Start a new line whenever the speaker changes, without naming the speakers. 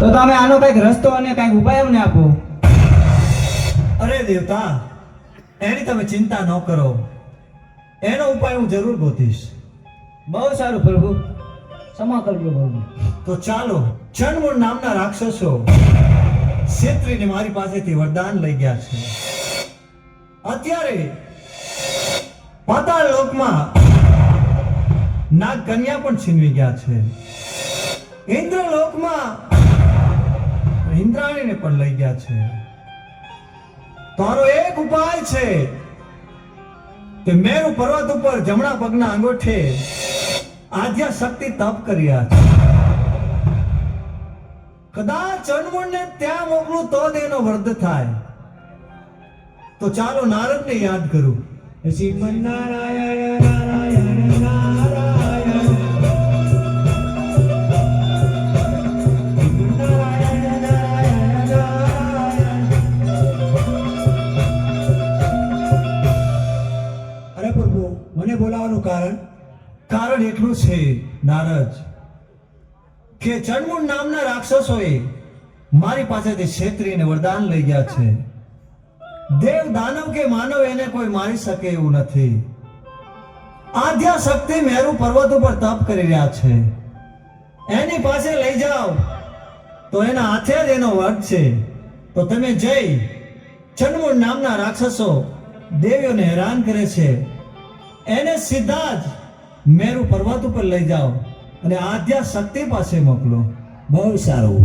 તો તમે આનો કઈક રસ્તો અને કઈક ઉપાય અમને આપો.
અરે દેવતા, એની તમે ચિંતા ન કરો, એનો ઉપાય હું જરૂર ગોતીશ.
બહુ સારું પ્રભુ, ક્ષમા કરજો પ્રભુ.
તો ચાલો, ચણમૂળ નામના રાક્ષસો ક્ષેત્રીને મારી પાસેથી વરદાન લઈ ગયા છે. અત્યારે પાતાળ લોકમાં નાગ કન્યા પણ છીનવી ગયા છે. ઇન્દ્રલોકમાં ઇન્દ્રાણીને પણ લઈ ગયા છે. તારો એક ઉપાય છે કે મેરુ પર્વત ઉપર જમણા પગના અંગૂઠે આદ્યા શક્તિ તપ કર્યા છે. કદાચ ચણમૂળને ત્યાં મોકલું તો જ એનો વર્ધ થાય. તો ચાલો નારદને યાદ કરું. શ્રીમન નારાયણ નારાયણ નારાયણ, નારાયણ નારાયણ નારાયણ.
અરે પ્રભુ, મને બોલાવવાનું કારણ
એટલું છે નારદ કે ચણમૂળ નામના રાક્ષસોએ મારી પાસેથી ક્ષેત્રીને વરદાન લઈ ગયા છે. દેવ દાનવ કે માનવ એને કોઈ મારી શકે એવું નથી. આદ્યા શક્તિ મેરુ પર્વત ઉપર તપ કરી રહ્યા છે. એની પાસે લઈ જાઓ તો એના હાથે જ એનો વધ છે. તો તમે જઈ ચણમૂળ નામના રાક્ષસો દેવીઓને હેરાન કરે છે એને સીધા જ મેરુ પર્વત ઉપર લઈ જાઓ અને આદ્યા શક્તિ પાસે મોકલો.
બહુ સારું.